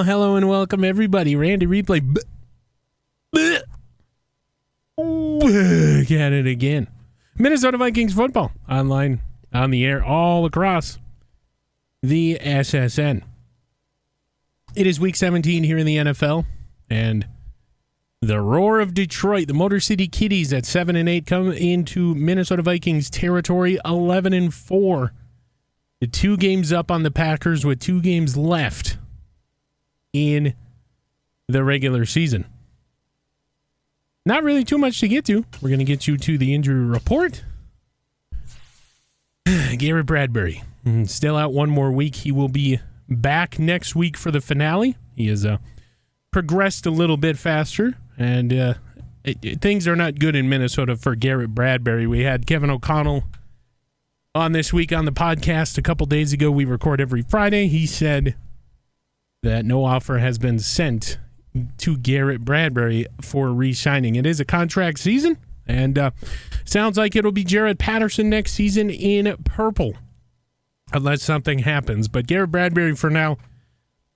Hello and welcome everybody. Randy Replay. At it again. Minnesota Vikings football online, on the air, all across the SSN. It is week 17 here in the NFL, and the roar of Detroit, the Motor City Kitties at 7-8 come into Minnesota Vikings territory, 11-4. The 2 games up on the Packers with 2 games left in the regular season. Not really too much to get to. We're going to get you to the injury report. Garrett Bradbury, still out one more week. He will be back next week for the finale. He has progressed a little bit faster, and things are not good in Minnesota for Garrett Bradbury. We had Kevin O'Connell on this week on the podcast a couple days ago. We record every Friday. He said that no offer has been sent to Garrett Bradbury for re-signing. It is a contract season, and sounds like it'll be Jared Patterson next season in purple, unless something happens. But Garrett Bradbury for now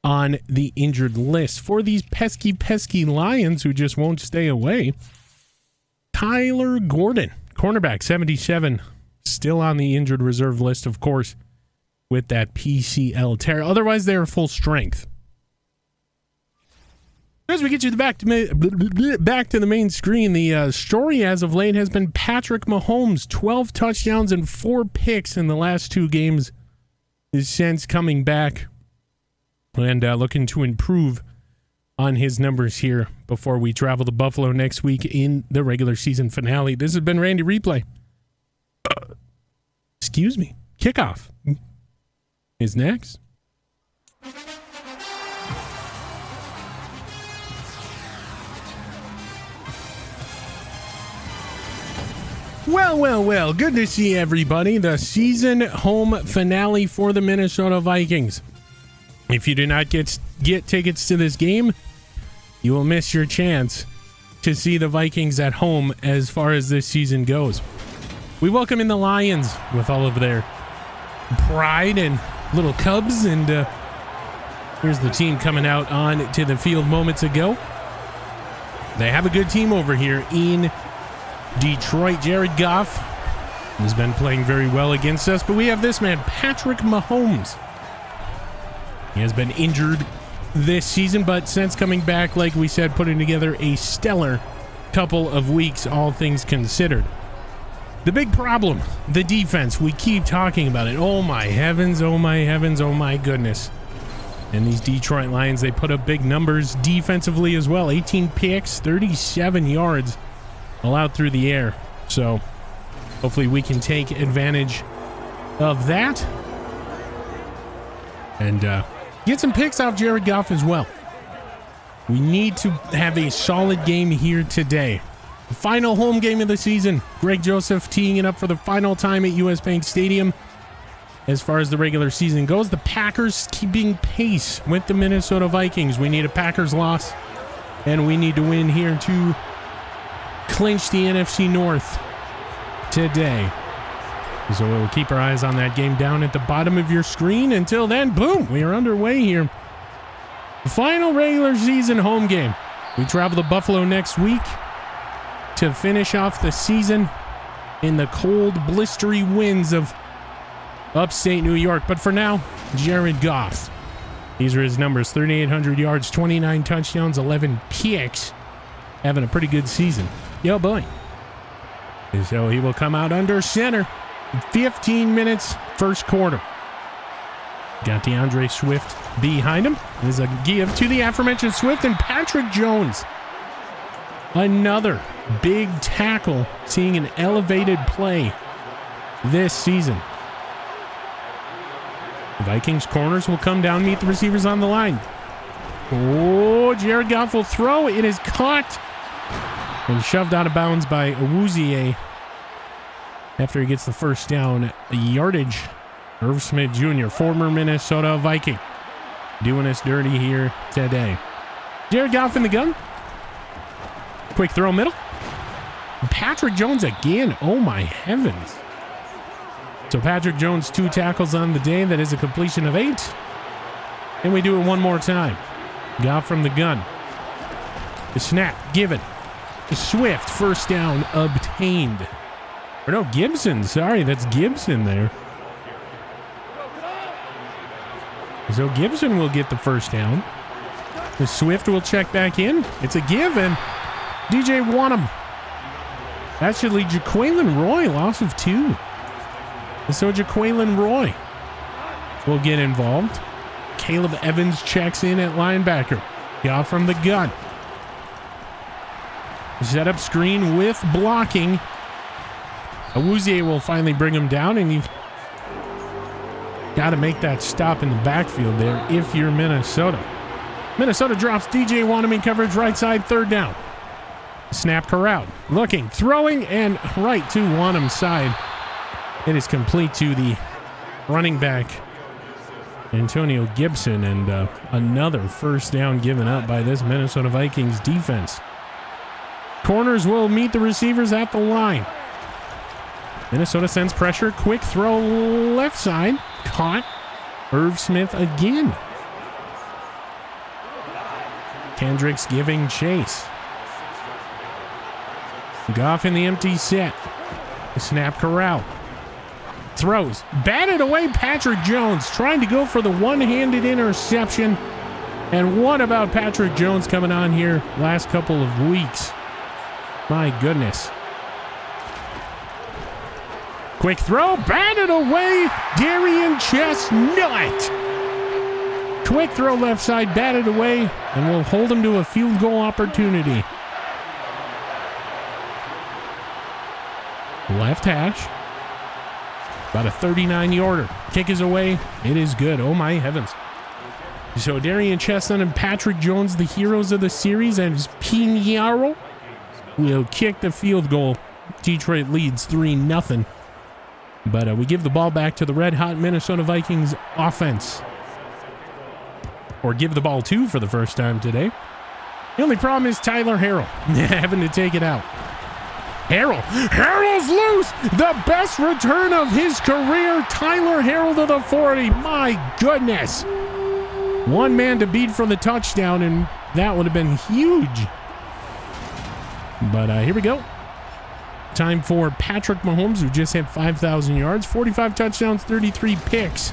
on the injured list. For these pesky Lions who just won't stay away, Tyler Gordon, cornerback, 77, still on the injured reserve list, of course, with that PCL tear. Otherwise, they are full strength. As we get you back to the main screen, the story as of late has been Patrick Mahomes, 12 touchdowns and 4 picks in the last 2 games since coming back, and looking to improve on his numbers here before we travel to Buffalo next week in the regular season finale. This has been Randy Replay. Excuse me. Kickoff is next. Well, good to see everybody. The season home finale for the Minnesota Vikings. If you do not get tickets to this game, you will miss your chance to see the Vikings at home as far as this season goes. We welcome in the Lions with all of their pride and little cubs, and here's the team coming out on to the field moments ago. They have a good team over here in Detroit. Jared Goff has been playing very well against us, but we have this man, Patrick Mahomes. He has been injured this season, but since coming back, like we said, putting together a stellar couple of weeks, all things considered. The big problem, the defense. We keep talking about it. Oh my heavens, oh my heavens, oh my goodness. And these Detroit Lions, they put up big numbers defensively as well. 18 picks, 37 yards allowed through the air. So hopefully we can take advantage of that and get some picks off Jared Goff as well. We need to have a solid game here today. The final home game of the season. Greg Joseph teeing it up for the final time at US Bank Stadium. As far as the regular season goes, the Packers keeping pace with the Minnesota Vikings. We need a Packers loss, and we need to win here to clinch the NFC North today. So we'll keep our eyes on that game down at the bottom of your screen. Until then, boom, we are underway here. The final regular season home game. We travel to Buffalo next week to finish off the season in the cold, blistery winds of upstate New York. But for now, Jared Goff. These are his numbers: 3,800 yards, 29 touchdowns, 11 picks. Having a pretty good season. Yo, boy. And so he will come out under center. 15 minutes, first quarter. Got DeAndre Swift behind him. There's a give to the aforementioned Swift and Patrick Jones. Another big tackle, seeing an elevated play this season. The Vikings corners will come down, meet the receivers on the line. Oh, Jared Goff will throw. It is caught and shoved out of bounds by Awuzie after he gets the first down yardage. Irv Smith Jr., former Minnesota Viking, doing us dirty here today. Jared Goff in the gun. Quick throw middle. Patrick Jones again. Oh my heavens. So Patrick Jones, 2 tackles on the day. That is a completion of 8. And we do it one more time. Goff from the gun. The snap given. The Swift, first down obtained. Or no, Gibson. Sorry, that's Gibson there. So Gibson will get the first down. The Swift will check back in. It's a give, and DJ Wanham. That should lead Jaquelin Roy, loss of 2. And so Jaquelin Roy will get involved. Caleb Evans checks in at linebacker. Goff from the gun. Set up screen with blocking. Awuzie will finally bring him down, and you've got to make that stop in the backfield there if you're Minnesota. Minnesota drops DJ Wanham in coverage, right side, 3rd down. Snap Corral, looking, throwing, and right to Wanham's side. It is complete to the running back, Antonio Gibson, and another first down given up by this Minnesota Vikings defense. Corners will meet the receivers at the line. Minnesota sends pressure. Quick throw left side. Caught. Irv Smith again. Kendricks giving chase. Goff in the empty set. The snap Corral. Throws. Batted away Patrick Jones. Trying to go for the one-handed interception. And what about Patrick Jones coming on here last couple of weeks? My goodness. Quick throw, batted away, Darian Chestnut. Quick throw left side, batted away, and we'll hold him to a field goal opportunity. Left hash. About a 39-yarder. Kick is away. It is good. Oh, my heavens. So Darian Chestnut and Patrick Jones, the heroes of the series, and Pinheiro will kick the field goal. Detroit leads 3-0. But we give the ball back to the red-hot Minnesota Vikings offense. Or give the ball to for the first time today. The only problem is Tyler Harrell having to take it out. Harrell's loose! The best return of his career. Tyler Harrell to the 40. My goodness. One man to beat for the touchdown, and that would have been huge. But here we go. Time for Patrick Mahomes, who just hit 5,000 yards, 45 touchdowns, 33 picks.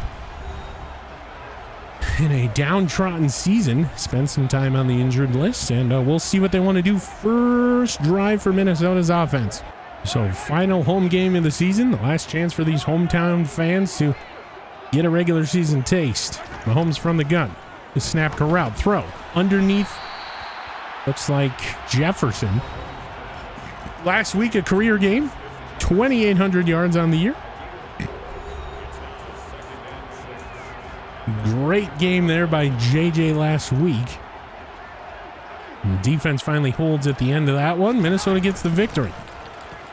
In a downtrodden season, spent some time on the injured list, and we'll see what they want to do first drive for Minnesota's offense. So final home game of the season, the last chance for these hometown fans to get a regular season taste. Mahomes from the gun. The snap Corral, throw underneath. Looks like Jefferson. Last week, a career game, 2,800 yards on the year. Great game there by JJ last week. And defense finally holds at the end of that one. Minnesota gets the victory.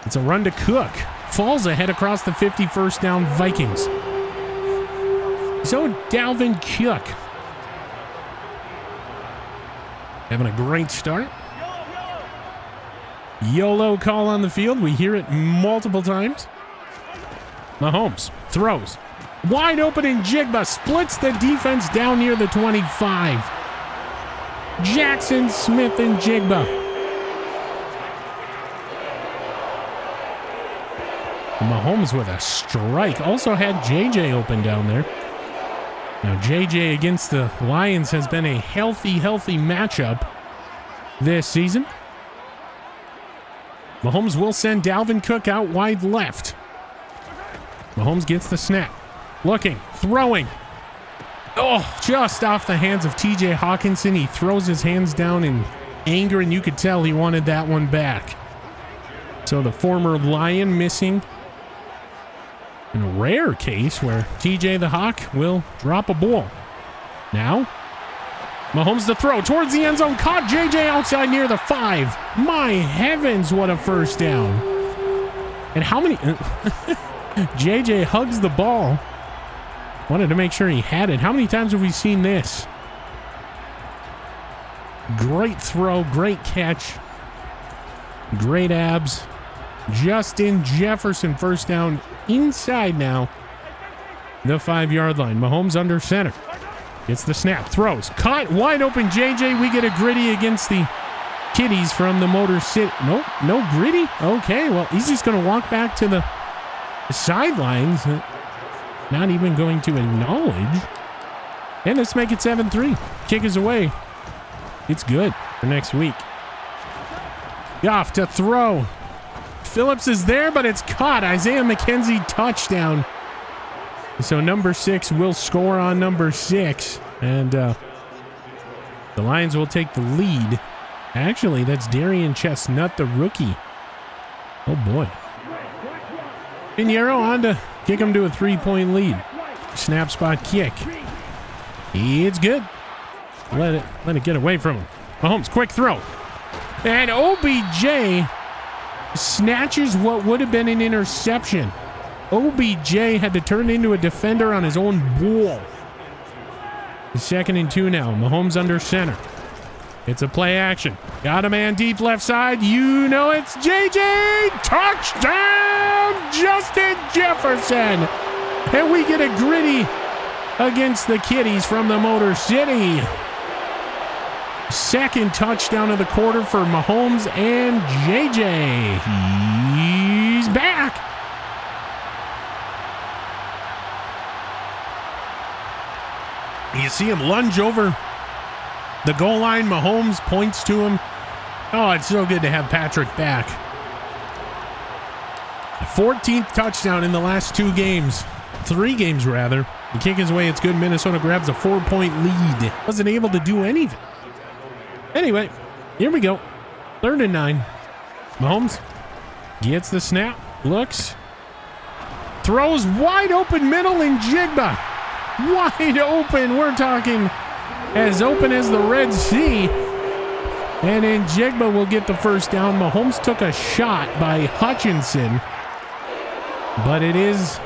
It's a run to Cook. Falls ahead across the 50, first down Vikings. So Dalvin Cook having a great start. YOLO call on the field. We hear it multiple times. Mahomes throws. Wide open, and Jigba splits the defense down near the 25. Jackson Smith and Jigba. Mahomes with a strike. Also had JJ open down there. Now JJ against the Lions has been a healthy matchup this season. Mahomes will send Dalvin Cook out wide left. Mahomes gets the snap. Looking, throwing. Oh, just off the hands of TJ Hawkinson. He throws his hands down in anger, and you could tell he wanted that one back. So the former Lion missing in a rare case where TJ the Hawk will drop a ball. Now, Mahomes the throw towards the end zone. Caught JJ outside near the 5. My heavens, what a first down. And how many... JJ hugs the ball. Wanted to make sure he had it. How many times have we seen this? Great throw, great catch. Great abs. Justin Jefferson, first down inside now. The 5-yard line. Mahomes under center. Gets the snap. Throws. Caught. Wide open JJ. We get a gritty against the kiddies from the Motor City. Nope. No gritty. Okay. Well, he's just going to walk back to the sidelines. Not even going to acknowledge. And let's make it 7-3. Kick is away. It's good for next week. Goff to throw. Phillips is there, but it's caught. Isaiah McKenzie touchdown. So number 6 will score on number 6. And the Lions will take the lead. Actually, that's Darian Chestnut, the rookie. Oh, boy. Pinheiro on to kick him to a 3-point lead. Snap spot kick. It's good. Let it get away from him. Mahomes, quick throw. And OBJ snatches what would have been an interception. OBJ had to turn into a defender on his own ball. 2nd and 2 now. Mahomes under center. It's a play action. Got a man deep left side. You know it's JJ. Touchdown, Justin Jefferson. And we get a gritty against the kiddies from the Motor City. 2nd touchdown of the quarter for Mahomes and JJ. He's back. You see him lunge over the goal line. Mahomes points to him. Oh, it's so good to have Patrick back. 14th touchdown in the last 2 games. 3 games, rather. The kick is away. It's good. Minnesota grabs a 4-point lead. Wasn't able to do anything. Anyway, here we go. 3rd and 9. Mahomes gets the snap. Looks. Throws wide open middle and Jigba. Wide open. We're talking as open as the Red Sea. And then Jigba will get the first down. Mahomes took a shot by Hutchinson. But it is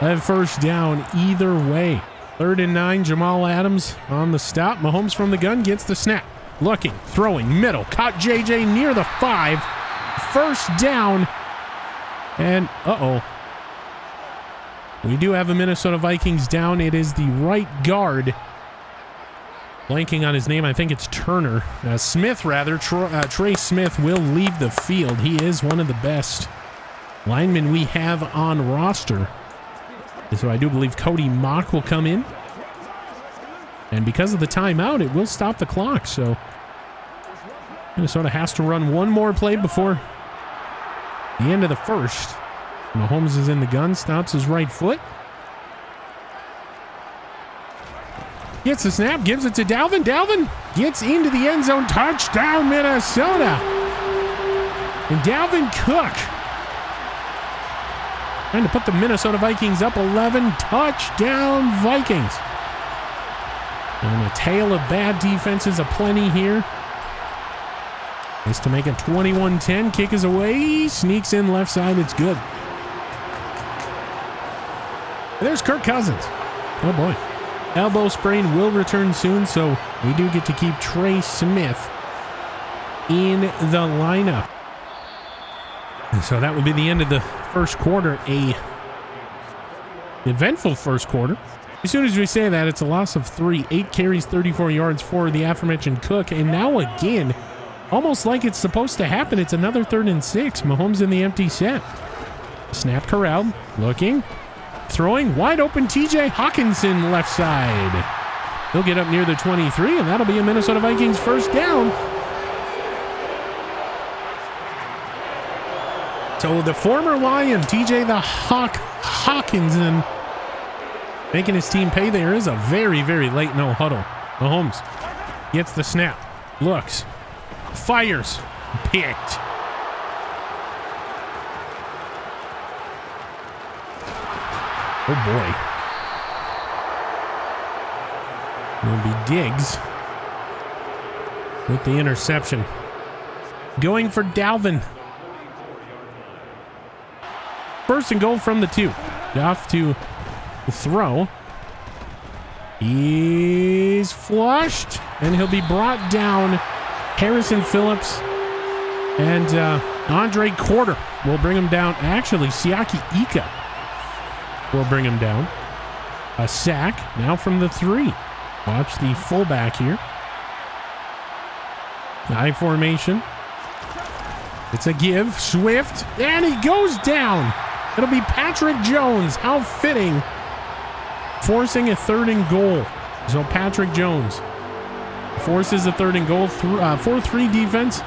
a first down either way. 3rd and 9. Jamal Adams on the stop. Mahomes from the gun gets the snap. Looking. Throwing. Middle. Caught JJ near the 5. First down. And uh-oh. We do have a Minnesota Vikings down. It is the right guard. Blanking on his name. I think it's Turner. Smith, rather. Trey Smith will leave the field. He is one of the best linemen we have on roster. And so I do believe Cody Mock will come in. And because of the timeout, it will stop the clock. So Minnesota has to run one more play before the end of the first. Mahomes is in the gun, stops his right foot. Gets the snap, gives it to Dalvin. Dalvin gets into the end zone. Touchdown, Minnesota. And Dalvin Cook trying to put the Minnesota Vikings up 11. Touchdown, Vikings. And a tale of bad defenses aplenty here. Is to make it 21-10. Kick is away. Sneaks in left side. It's good. There's Kirk Cousins. Oh, boy. Elbow sprain will return soon, so we do get to keep Trey Smith in the lineup. And so that would be the end of the first quarter. A eventful first quarter. As soon as we say that, it's a loss of 3. 8 carries, 34 yards for the aforementioned Cook. And now again, almost like it's supposed to happen, it's another 3rd and 6. Mahomes in the empty set. Snap corralled. Looking. Throwing wide open TJ Hawkinson left side. He'll get up near the 23, and that'll be a Minnesota Vikings first down. So the former Lion, TJ the Hawkinson, making his team pay. There is a very, very late no huddle. Mahomes gets the snap. Looks. Fires. Picked. Oh, boy. It'll be Diggs with the interception. Going for Dalvin. 1st and goal from the 2. Goff to throw. He's flushed, and he'll be brought down. Harrison Phillips and Andre Quarter will bring him down. Actually, Siaki Ika will bring him down. A sack now from the 3. Watch the fullback here. I formation. It's a give. Swift. And he goes down. It'll be Patrick Jones. How fitting. Forcing a 3rd and goal. So Patrick Jones forces a 3rd and goal. 4-3 defense.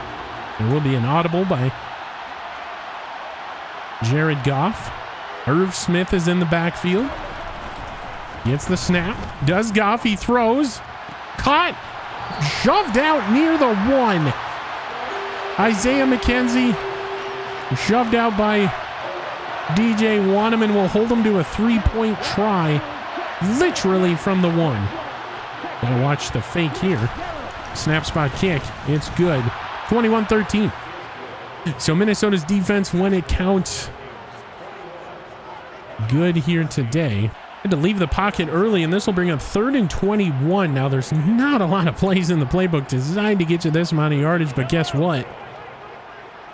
There will be an audible by Jared Goff. Irv Smith is in the backfield. Gets the snap. Does Goff. He throws. Caught. Shoved out near the 1. Isaiah McKenzie shoved out by DJ Wanneman will hold him to a 3-point try, literally from the 1. Gotta watch the fake here. Snap spot kick. It's good. 21-13. So Minnesota's defense, when it counts, good here today. Had to leave the pocket early, and this will bring up 3rd and 21. Now, there's not a lot of plays in the playbook designed to get you this amount of yardage, but guess what?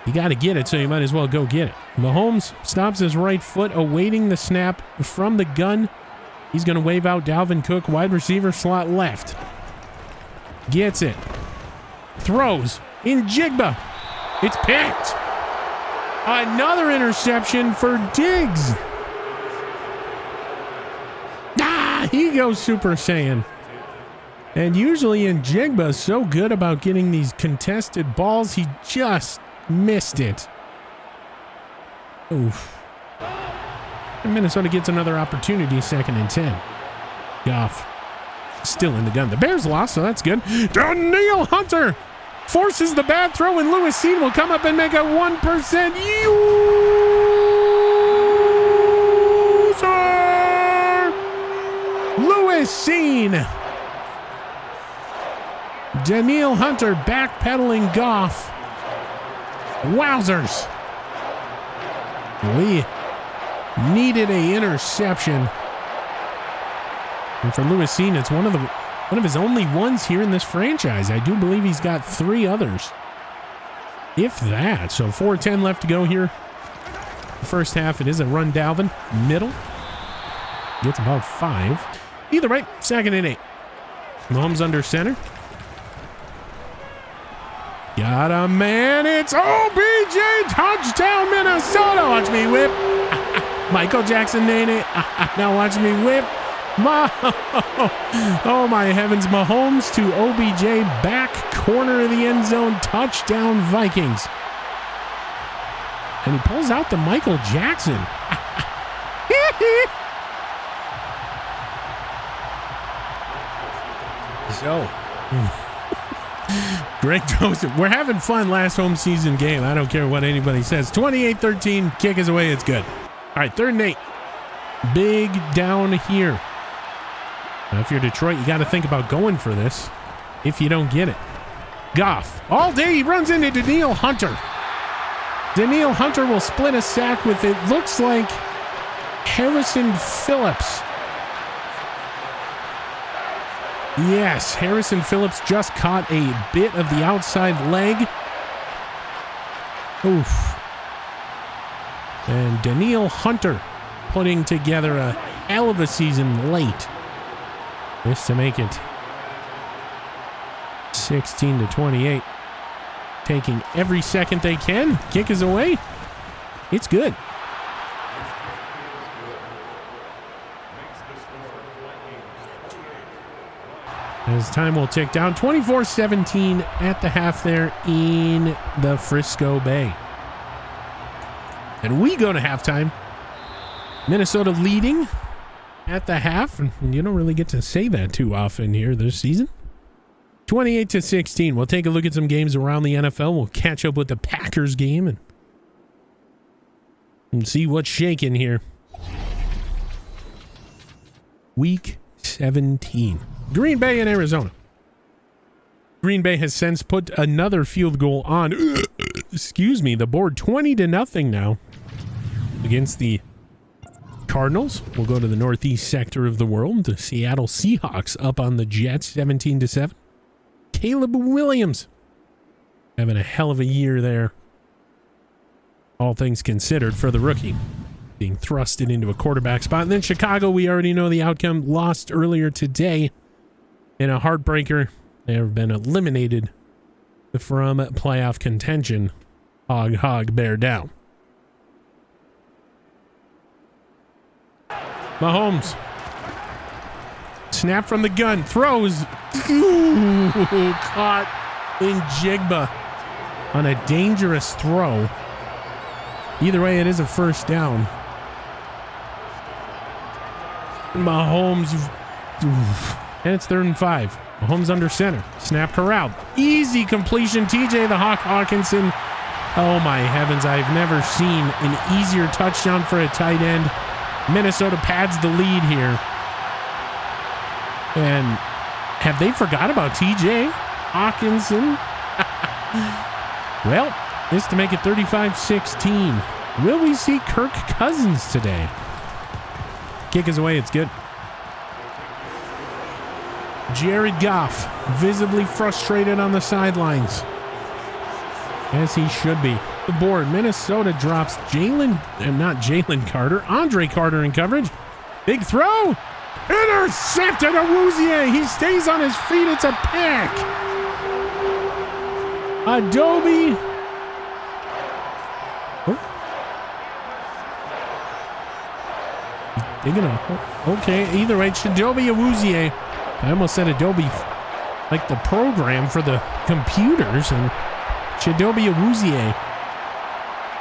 You got to get it, so you might as well go get it. Mahomes stops his right foot, awaiting the snap from the gun. He's going to wave out Dalvin Cook, wide receiver slot left. Gets it. Throws. In Jigba. It's picked. Another interception for Diggs. He goes Super Saiyan. And usually in Jigba, so good about getting these contested balls, he just missed it. Oof. And Minnesota gets another opportunity, 2nd and 10. Goff still in the gun. The Bears lost, so that's good. Danielle Hunter forces the bad throw, and Lewis Cine will come up and make a 1% user. Lewis Cine. Danielle Hunter backpedaling Goff. Wowzers. We needed a interception. And for Lewis Cine, it's one of his only ones here in this franchise. I do believe he's got 3 others, if that. So 4:10 left to go here. The first half, it is a run Dalvin. Middle. Gets about 5. Either way, 2nd and 8. Mahomes under center. Got a man. It's OBJ. Touchdown, Minnesota. Watch me whip. Michael Jackson, Nene. Now watch me whip. Oh, my heavens. Mahomes to OBJ. Back corner of the end zone. Touchdown, Vikings. And he pulls out the Michael Jackson. So, Greg Joseph, we're having fun last home season game. I don't care what anybody says. 28-13, kick is away. It's good. All right, 3rd and 8. Big down here. Now, if you're Detroit, you got to think about going for this if you don't get it. Goff, all day, he runs into Danielle Hunter. Danielle Hunter will split a sack with, it looks like, Harrison Phillips. Yes, Harrison Phillips just caught a bit of the outside leg. Oof. And Danielle Hunter putting together a hell of a season late. This to make it 16-28. Taking every second they can. Kick is away. It's good. As time will tick down, 24-17 at the half there in the Frisco Bay. And we go to halftime. Minnesota leading at the half. And you don't really get to say that too often here this season. 28-16. We'll take a look at some games around the NFL. We'll catch up with the Packers game and see what's shaking here. Week 17. Green Bay and Arizona. Green Bay has since put another field goal on, the board 20-0 now against the Cardinals. We'll go to the northeast sector of the world. The Seattle Seahawks up on the Jets 17-7. Caleb Williams having a hell of a year there. all things considered, for the rookie. Being thrusted into a quarterback spot. And then Chicago, we already know the outcome. Lost earlier today in a heartbreaker. They have been eliminated from playoff contention. Hog, bear down. Mahomes. Snap from the gun. Throws. Ooh, caught in Jigba on a dangerous throw. Either way, it is a first down. Mahomes. And it's 3rd and 5. Mahomes under center. Snap corralled. Easy completion. TJ the Hawk Hawkinson. Oh my heavens. I've never seen an easier touchdown for a tight end. Minnesota pads the lead here. And have they forgot about TJ Hawkinson? Well, this to make it 35-16. Will we see Kirk Cousins today? Kick is away. It's good. Jared Goff, visibly frustrated on the sidelines. As he should be. The board, Minnesota drops Andre Carter in coverage. Big throw. Intercepted Awuzie. He stays on his feet. It's a pick. Adobe. Oh. Digging up. Okay, either way, Chidobe Awuzie. I almost said Adobe, like the program for the computers, and Chidobe Awuzie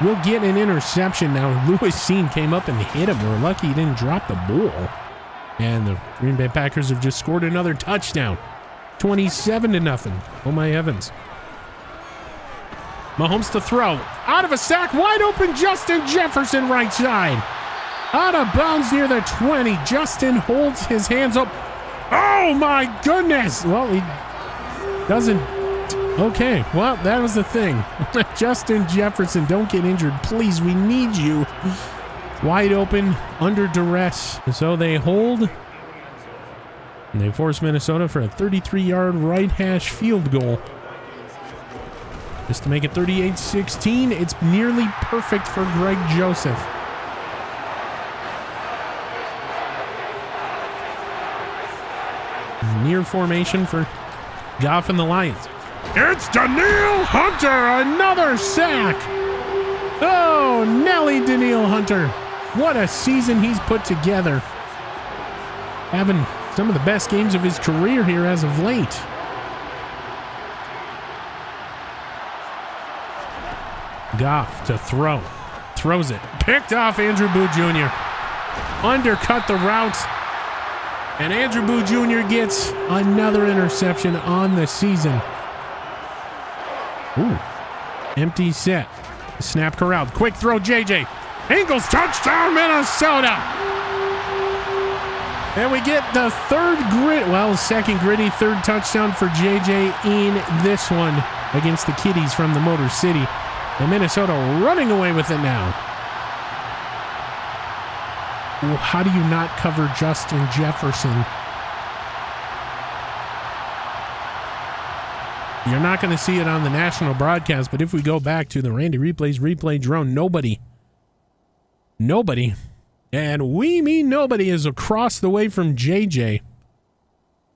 will get an interception. Now, Lewis Seen came up and hit him. We're lucky he didn't drop the ball. And the Green Bay Packers have just scored another touchdown. 27-0. Oh my heavens. Mahomes to throw. Out of a sack, wide open, Justin Jefferson right side. Out of bounds near the 20. Justin holds his hands up. Oh my goodness. Well, he doesn't. Okay, well, that was the thing. Justin Jefferson, don't get injured. Please, we need you. Wide open, under duress. So they hold. And they force Minnesota for a 33-yard right hash field goal. Just to make it 38-16. It's nearly perfect for Greg Joseph. Near formation for Goff and the Lions. It's Danielle Hunter, another sack. Oh, Nelly Danielle Hunter. What a season he's put together. Having some of the best games of his career here as of late. Goff to throw. Throws it. Picked off Andrew Booth Jr. Undercut the route. And Andrew Booth Jr. gets another interception on the season. Ooh. Empty set. Snap corralled. Quick throw, JJ. Ingles, touchdown, Minnesota. And we get the second gritty third touchdown for JJ in this one against the Kitties from the Motor City. And Minnesota running away with it now. Well, how do you not cover Justin Jefferson? You're not going to see it on the national broadcast, but if we go back to the Randy Replays replay drone, nobody, and we mean nobody, is across the way from JJ.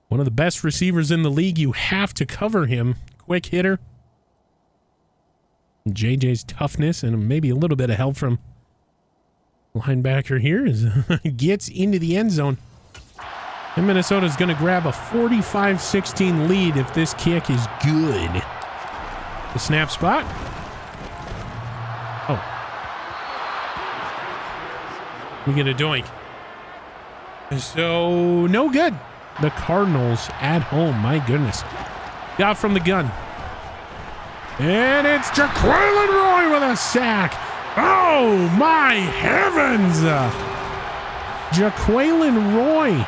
One of the best receivers in the league. You have to cover him. Quick hitter. JJ's toughness and maybe a little bit of help from linebacker here gets into the end zone. And Minnesota's going to grab a 45-16 lead if this kick is good. The snap spot. Oh. We get a doink. So, no good. The Cardinals at home. My goodness. Got from the gun. And it's Jaquelin Roy with a sack. Oh, my heavens. Jaquelin Roy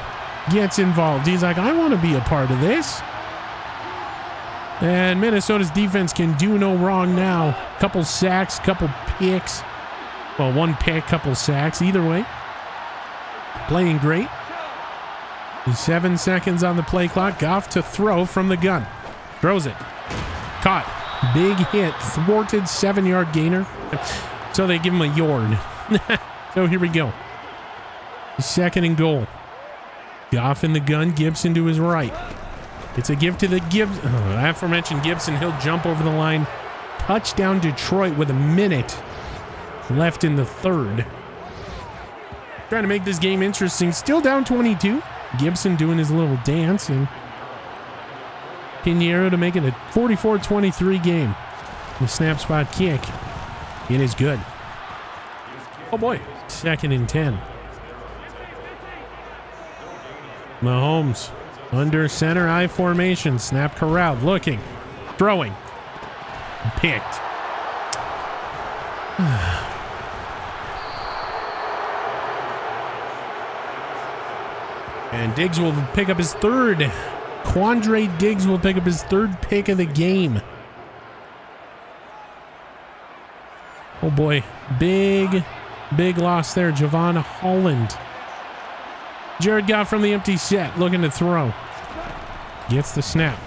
gets involved. He's like, I want to be a part of this. And Minnesota's defense can do no wrong now. Couple sacks, couple picks. Well, one pick, couple sacks. Either way, playing great. 7 seconds on the play clock. Goff to throw from the gun. Throws it. Caught. Big hit. Thwarted 7-yard gainer. So they give him a yard. So here we go. 2nd and goal. Goff in the gun. Gibson to his right. It's a give to the aforementioned Gibson. He'll jump over the line. Touchdown Detroit with a minute left in the 3rd. Trying to make this game interesting. Still down 22. Gibson doing his little dance, and Pinheiro to make it a 44-23 game. The snap spot kick. It is good. Oh boy. 2nd and 10. Mahomes under center I formation. Snap corralled. Looking. Throwing. Picked. And Diggs will pick up his 3rd. Quandre Diggs will pick up his 3rd pick of the game. Oh boy. Big loss there. Javon Holland. Jared Goff from the empty set. Looking to throw. Gets the snap.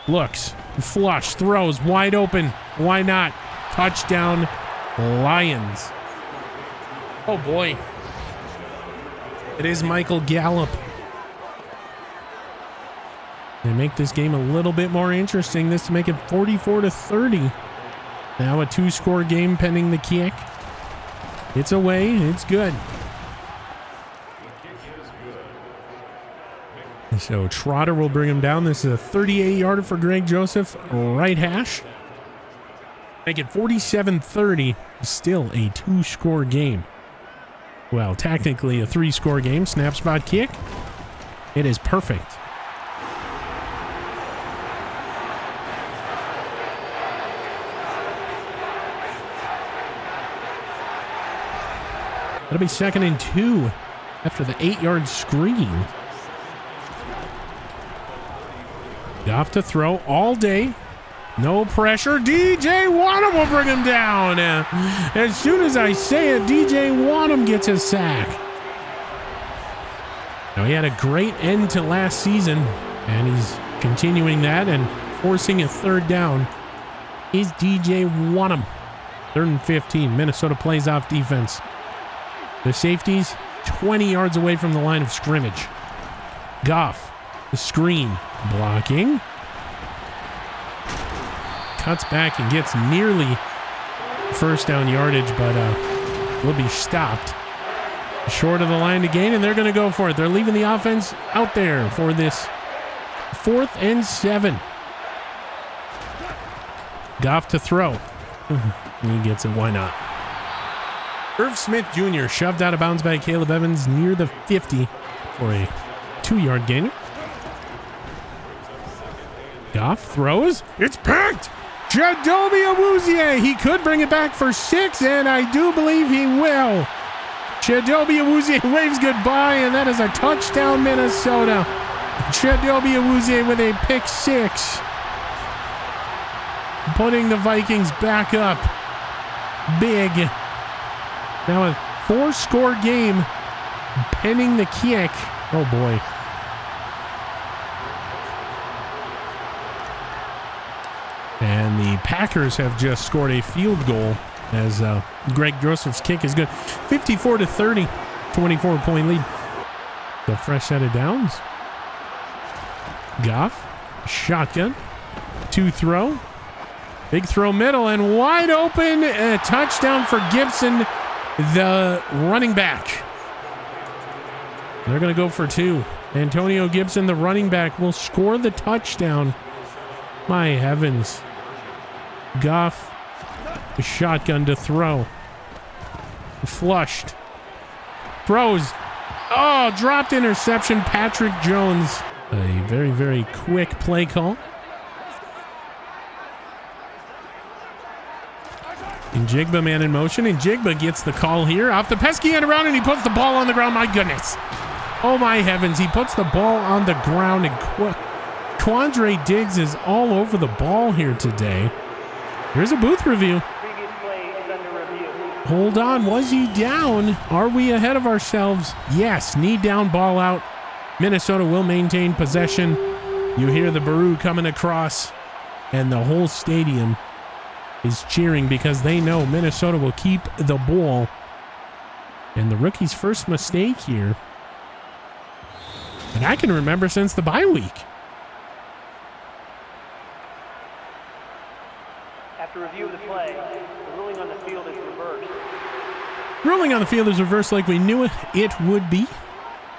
Looks. Flush. Throws. Wide open. Why not? Touchdown. Lions. Oh boy. It is Michael Gallup. They make this game a little bit more interesting. This to make it 44-30. Now a 2-score game pending the kick. It's away. It's good. So Trotter will bring him down. This is a 38-yarder for Greg Joseph. Right hash. Make it 47-30. Still a 2-score game. Well, technically a 3-score game. Snap spot kick. It is perfect. That'll be 2nd and 2 after the 8-yard screen. Goff to throw all day. No pressure. DJ Wanham will bring him down. As soon as I say it, DJ Wanham gets a sack. Now, he had a great end to last season, and he's continuing that and forcing a 3rd down. Is DJ Wanham. 3rd and 15. Minnesota plays off defense. The safeties 20 yards away from the line of scrimmage. Goff, the screen, blocking. Cuts back and gets nearly 1st down yardage, but will be stopped short of the line to gain, and they're going to go for it. They're leaving the offense out there for this 4th and 7. Goff to throw. He gets it. Why not? Irv Smith Jr. shoved out of bounds by Caleb Evans near the 50 for a 2-yard gain. Goff throws. It's picked. Chidobe Awuzie. He could bring it back for 6, and I do believe he will. Chidobe Awuzie waves goodbye, and that is a touchdown, Minnesota. Chidobe Awuzie with a pick 6. Putting the Vikings back up. Big. Now a 4-score game pending the kick. Oh boy. And the Packers have just scored a field goal as Greg Joseph's kick is good. 54-30, 24-point lead. The fresh set of downs. Goff, shotgun, 2 throw. Big throw middle and wide open. A touchdown for Gibson, the running back. They're going to go for 2. Antonio Gibson, the running back, will score the touchdown. My heavens. Goff, a shotgun to throw. Flushed. Throws. Oh, dropped interception. Patrick Jones. A very, very quick play call. And Jigba man in motion, and Jigba gets the call here off the pesky end around, and he puts the ball on the ground. My goodness. Oh my heavens. He puts the ball on the ground, and Quandre Diggs is all over the ball here today. Here's a booth review. Hold on. Was he down? Are we ahead of ourselves? Yes. Knee down, ball out. Minnesota will maintain possession. You hear the Baru coming across, and the whole stadium is cheering because they know Minnesota will keep the ball. And the rookie's first mistake here that I can remember since the bye week. After review of the play, the ruling on the field is reversed. Ruling on the field is reversed like we knew it would be.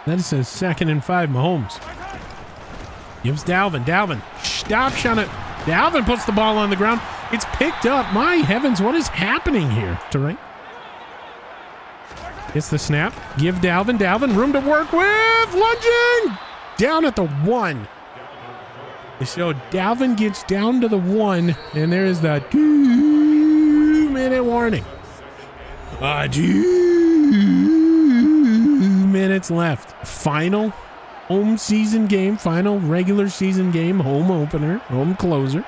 That is a 2nd and 5. Mahomes gives Dalvin. Dalvin, stop shot it. Dalvin puts the ball on the ground. It's picked up. My heavens, what is happening here? To right. Gets the snap. Give Dalvin. Dalvin, room to work with. Lunging. Down at the 1. So Dalvin gets down to the 1. And there is the 2-minute warning. 2 minutes left. Final home season game. Final regular season game. Home opener. Home closer.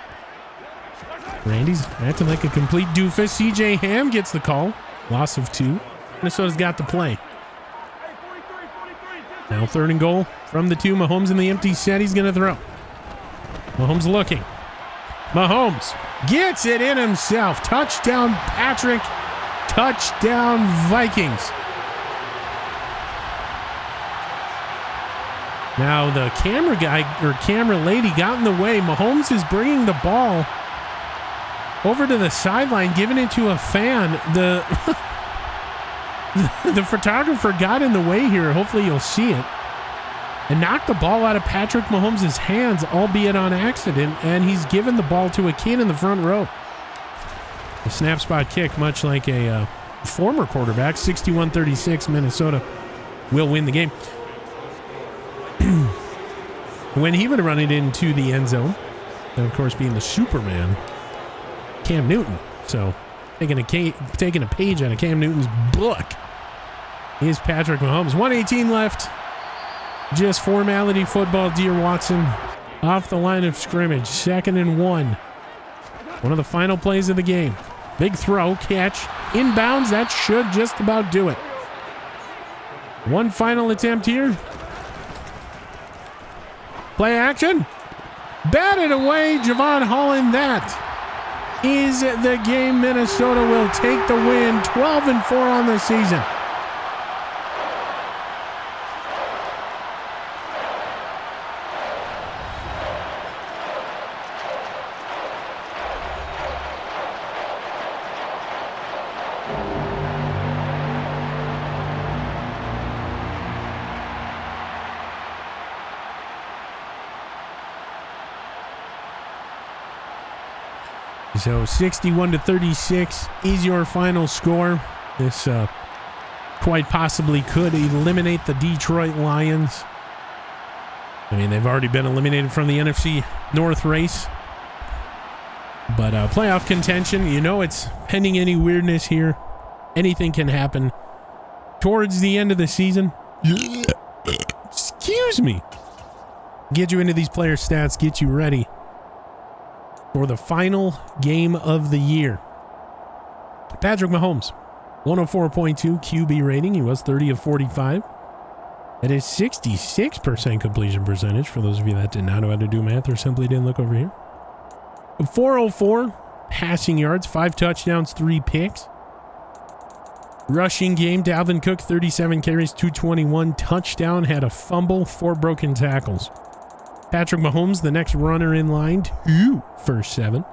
Randy's acting like a complete doofus. CJ Ham gets the call. Loss of 2. Minnesota's got the play. Now 3rd and goal from the 2. Mahomes in the empty set. He's going to throw. Mahomes looking. Mahomes gets it in himself. Touchdown, Patrick. Touchdown, Vikings. Now the camera guy or camera lady got in the way. Mahomes is bringing the ball over to the sideline, giving it to a fan. The photographer got in the way here. Hopefully you'll see it. And knocked the ball out of Patrick Mahomes' hands, albeit on accident. And he's given the ball to a kid in the front row. A snap spot kick, much like a former quarterback. 61-36, Minnesota will win the game. When he would have run it into the end zone, and of course being the Superman, Cam Newton. So taking a page out of Cam Newton's book is Patrick Mahomes. 1:18 left. Just formality football, dear Watson. Off the line of scrimmage. 2nd and 1. One of the final plays of the game. Big throw, catch, inbounds. That should just about do it. One final attempt here. Play action. Batted away, Javon Holland. That is the game. Minnesota will take the win. 12-4 on the season. So 61-36 is your final score. This quite possibly could eliminate the Detroit Lions. I mean, they've already been eliminated from the NFC North race. But playoff contention, you know it's pending any weirdness here. Anything can happen towards the end of the season. Excuse me. Get you into these player stats, get you ready for the final game of the year. Patrick Mahomes, 104.2 QB rating. He was 30 of 45. That is 66% completion percentage for those of you that did not know how to do math or simply didn't look over here. 404 passing yards, 5 touchdowns, 3 picks. Rushing game, Dalvin Cook, 37 carries, 221, touchdown, had a fumble, 4 broken tackles. Patrick Mahomes, the next runner in line, 2 for 7.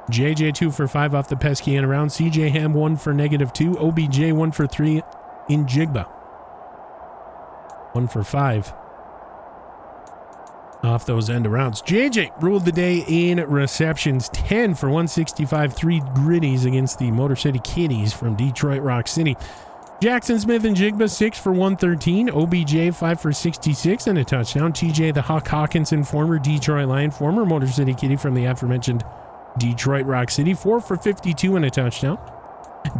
JJ 2 for 5 off the pesky end around. CJ Ham 1 for -2. OBJ 1 for 3 in Jigba. 1 for 5 off those end arounds. JJ ruled the day in receptions, 10 for 165, 3 gritties against the Motor City Kitties from Detroit Rock City. Jackson Smith and Jigba 6 for 113. OBJ 5 for 66 and a touchdown. TJ the Huck Hawkinson, former Detroit Lion, former Motor City Kitty from the aforementioned Detroit Rock City, 4 for 52 and a touchdown.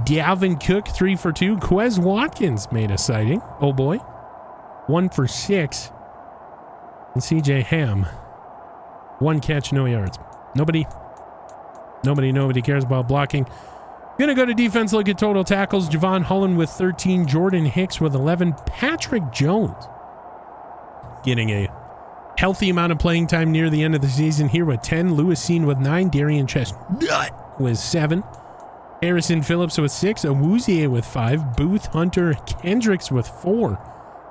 Dalvin Cook 3 for 2. Quez Watkins made a sighting. Oh boy. 1 for 6. And CJ Ham, 1 catch, no yards. Nobody cares about blocking. Gonna go to defense, look at total tackles. Javon Holland with 13. Jordan Hicks with 11. Patrick Jones getting a healthy amount of playing time near the end of the season here with 10. Lewis Seen with 9. Darian Chestnut with 7. Harrison Phillips with 6. Awuzie with 5. Booth, Hunter, Kendricks with 4.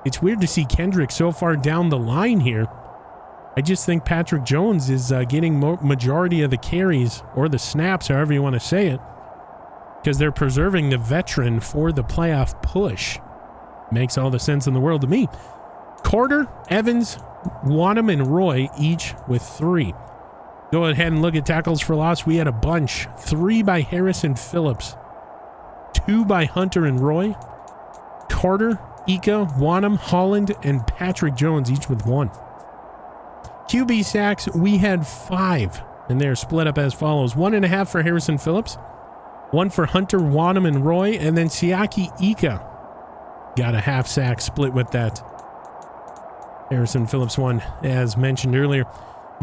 It's weird to see Kendrick so far down the line here. I just think Patrick Jones is getting majority of the carries, or the snaps, however you want to say it, because they're preserving the veteran for the playoff push. Makes all the sense in the world to me. Carter, Evans, Wanham, and Roy each with 3. Go ahead and look at tackles for loss. We had a bunch. 3 by Harrison Phillips. 2 by Hunter and Roy. Carter, Ika, Wanham, Holland, and Patrick Jones each with 1. QB sacks, we had 5, and they're split up as follows. 1.5 for Harrison Phillips, 1 for Hunter, Wanham, and Roy, and then Siaki Ika got a half sack split with that Harrison Phillips one, as mentioned earlier.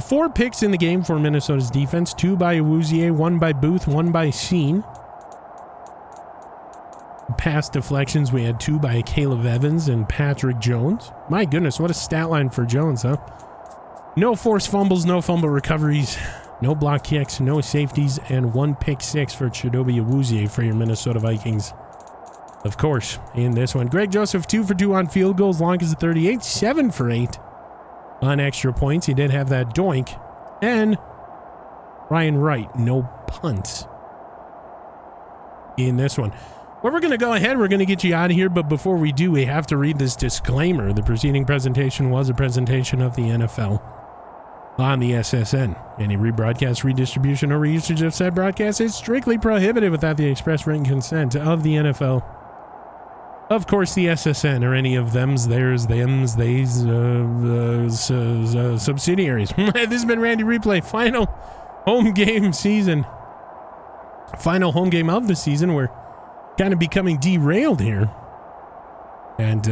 4 picks in the game for Minnesota's defense, 2 by Awuzie, 1 by Booth, 1 by Seen. Pass deflections, we had 2 by Caleb Evans and Patrick Jones. My goodness, what a stat line for Jones, huh? No forced fumbles, no fumble recoveries, no block kicks, no safeties, and 1 pick 6 for Chidobe Awuzie for your Minnesota Vikings. Of course, in this one, Greg Joseph 2 for 2 on field goals, long as the 38, 7 for 8 on extra points. He did have that doink. And Ryan Wright, no punts in this one. Well, we're going to go ahead. We're going to get you out of here. But before we do, we have to read this disclaimer. The preceding presentation was a presentation of the NFL on the SSN. Any rebroadcast, redistribution, or reusage of said broadcast is strictly prohibited without the express written consent of the NFL. Of course, the SSN, or any of them's, theirs, thems, theys, subsidiaries. This has been Randy Replay. Final home game season. Final home game of the season. We're kind of becoming derailed here. And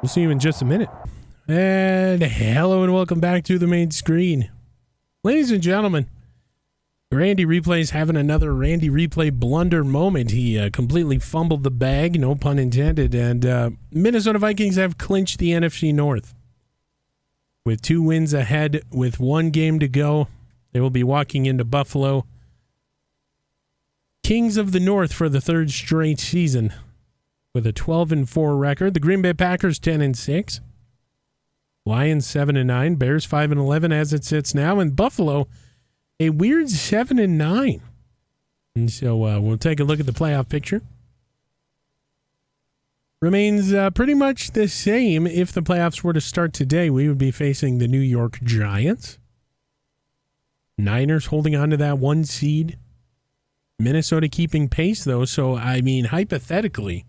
we'll see you in just a minute. And hello and welcome back to the main screen. Ladies and gentlemen, Randy Replay's having another Randy Replay blunder moment. He completely fumbled the bag, no pun intended, and Minnesota Vikings have clinched the NFC North. With 2 wins ahead, with 1 game to go, they will be walking into Buffalo. Kings of the North for the 3rd straight season with a 12-4 record. The Green Bay Packers 10-6. Lions 7-9, Bears 5-11 as it sits now, and Buffalo a weird 7-9. And so we'll take a look at the playoff picture. Remains pretty much the same. If the playoffs were to start today, we would be facing the New York Giants. Niners holding on to that 1 seed. Minnesota keeping pace, though. So, I mean, hypothetically,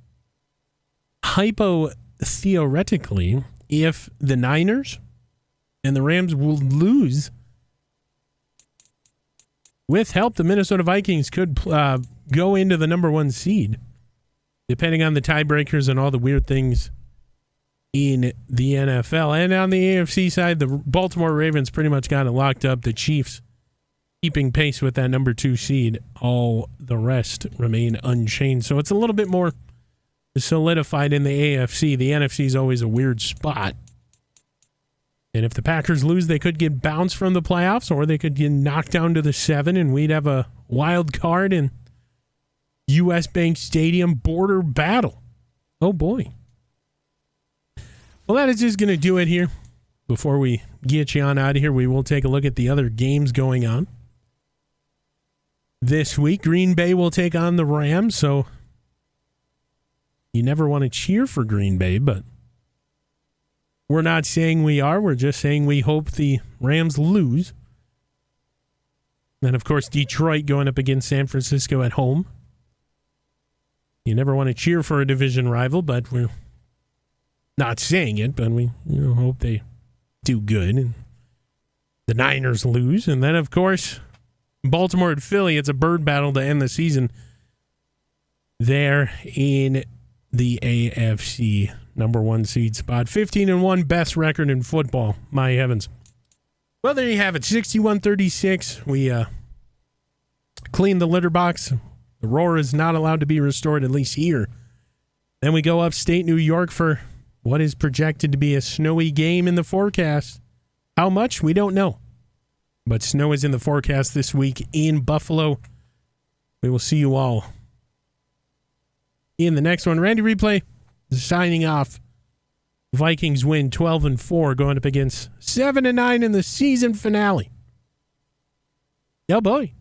theoretically, if the Niners and the Rams will lose, with help, the Minnesota Vikings could go into the number 1 seed, depending on the tiebreakers and all the weird things in the NFL. And on the AFC side, the Baltimore Ravens pretty much got it locked up. The Chiefs keeping pace with that number 2 seed. All the rest remain unchanged. So it's a little bit more solidified in the AFC. The NFC is always a weird spot. And if the Packers lose, they could get bounced from the playoffs, or they could get knocked down to the 7, and we'd have a wild card in U.S. Bank Stadium border battle. Oh, boy. Well, that is just going to do it here. Before we get you on out of here, we will take a look at the other games going on. This week, Green Bay will take on the Rams, so you never want to cheer for Green Bay, but we're not saying we are. We're just saying we hope the Rams lose. Then, of course, Detroit going up against San Francisco at home. You never want to cheer for a division rival, but we're not saying it, but we hope they do good. And the Niners lose. And then, of course, Baltimore and Philly, it's a bird battle to end the season there in the AFC number 1 seed spot. 15-1, best record in football. My heavens. Well, there you have it. 61-36. We cleaned the litter box. The roar is not allowed to be restored, at least here. Then we go upstate New York for what is projected to be a snowy game in the forecast. How much? We don't know. But snow is in the forecast this week in Buffalo. We will see you all in the next one. Randy Replay signing off. Vikings win 12-4, going up against 7-9 in the season finale. Yeah, boy.